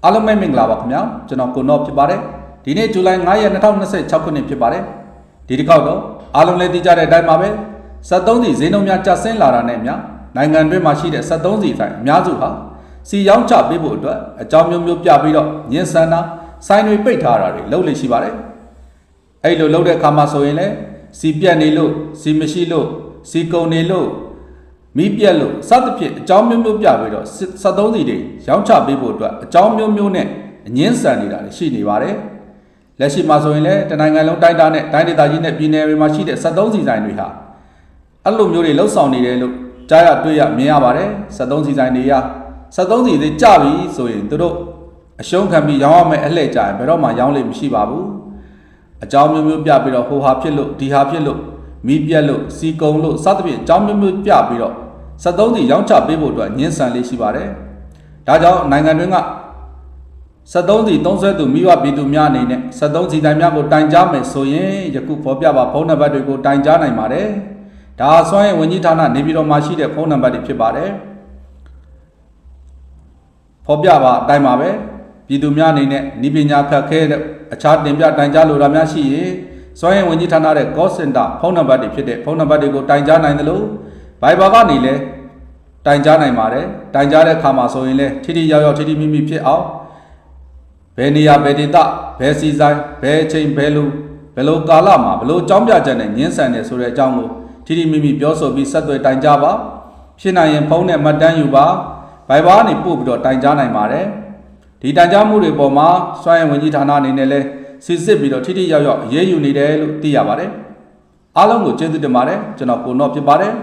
အားလုံးပဲမင်္ဂလာပါခင်ဗျာကျွန်တော်ကိုနော့ဖြစ်ပါတယ်ဒီနေ့ဇူလိုင်9ရက်2026ခုနှစ်ဖြစ်ပါတယ်ဒီတစ်ခေါက်တော့အားလုံးလည်းသိကြတဲ့အတိုင်းပါပဲ73စီဈေးနှုန်းများကျဆင်းလာတာနဲ့များနိုင်ငံတွင်းမှာရှိတဲ့73စီဆိုင်အများစုဟာစီရောင်းချပေးဖို့အတွက်အကြောင်းမျိုးမျိုးပြပြီးတော့ညှဉ်းဆန်တာဆိုင်တွေပိတ်ထားတာတွေလုပ်လို့ရှိပါတယ်အဲ့လိုလုပ်တဲ့အခါမှာဆိုရင်လည်းစီပြက်နေလို့စီမရှိလို့စီကုန်နေလို့မီးပြက်လို့စသဖြင့်အကြောင်းမျိုးမျိုးပြပြီးတော့73စီတွေရောင်းချပေးဖို့အတွက်အကြောင်းမျိုးမျိုးနဲ့အငင်းဆန်နေတာရှိနေပါတယ်လက်ရှိမှာဆိုရင်လည်းတနိုင်ငံလုံးတိုင်းတာနဲ့တိုင်းဒေသကြီးနဲ့ပြည်နယ်တွေမှာရှိတဲ့73စီဆိုင်တွေဟာအဲ့လိုမျိုးတွေလှုပ်ဆောင်နေတယ်လို့ကြားရတွေ့ရမြင်ရပါတယ်73စီဆိုင်တွေက73စီတွေကြပြီဆိုရင်သူတို့အရှုံးခံပြီးရောင်းရမယ်အလှည့်ကြရင်ဘယ်တော့မှရောင်းလို့မရှိပါဘူးအကြောင်းမျိုးမျိုးပြပြီးတော့ဟိုဟာဖြစ်လို့ဒီဟာဖြစ်လို့မီးပြက်လို့စီကုံလို့စသဖြင့်အကြောင်းမျိုးမျိုးပြပြီးတော့73စီရောင်းချပေးဖို့အတွက်ညှဉ်းဆန်လေးရှိပါတယ်ဒါကြောင့်နိုင်ငံတွင်းက73စီသုံးဆွဲသူမိဘပြည်သူများအနေနဲ့73စီတိုင်းများကိုတိုင်ကြားမယ်ဆိုရင်ယခုဖော်ပြပါဖုန်းနံပါတ်တွေကိုတိုင်ကြားနိုင်ပါတယ်ဒါဆွမ်းရင်ဝန်ကြီးဌာနနေပြည်တော်မှာရှိတဲ့ဖုန်းနံပါတ်တွေဖြစ်ပါတယ်ဖော်ပြပါအတိုင်းပါပဲပြည်သူများအနေနဲ့ဤပညာခက်ခဲတဲ့အခြားတင်ပြတိုင်ကြားလိုတာများရှိရင်စွမ်းရင်ဝန်ကြီးဌာနရဲ့ call center ဖုန်းနံပါတ်တွေဖြစ်တဲ့ဖုန်းနံပါတ်တွေကိုတိုင်ကြားနိုင်တယ်လို့ Viber ကနေလည်းတိုင်ကြားနိုင်ပါတယ်တိုင်ကြားတဲ့အခါမှာဆိုရင်လည်းထိထိရောက်ရောက်ထိထိမိမိဖြစ်အောင်ဘယ်နေရာဘယ်ဒေသဘယ်စီဆိုင်ဘယ်အချိန်ဘယ်လိုကာလမှာဘယ်လိုအကြောင်းပြချက်နဲ့ညှဉ်းဆန်နေဆိုတဲ့အကြောင်းကိုထိထိမိမိပြောဆိုပြီးဆက်သွယ်တိုင်ကြားပါဖြစ်နိုင်ရင်ဖုန်းနဲ့မှတ်တမ်းယူပါ Viber ကနေပို့ပြီးတော့တိုင်ကြားနိုင်ပါတယ်ဒီတိုင်ကြားမှုတွေပေါ်မှာစွမ်းရင်ဝန်ကြီးဌာနအနေနဲ့လည်းစစ်စစ်ပြီးတော့ထိထိရောက်ရောက်အရေးယူနေတယ်လို့သိရပါတယ်အားလုံးကိုကျေးဇူးတင်ပါတယ်ကျွန်တော်ကိုနော့ဖြစ်ပါတယ်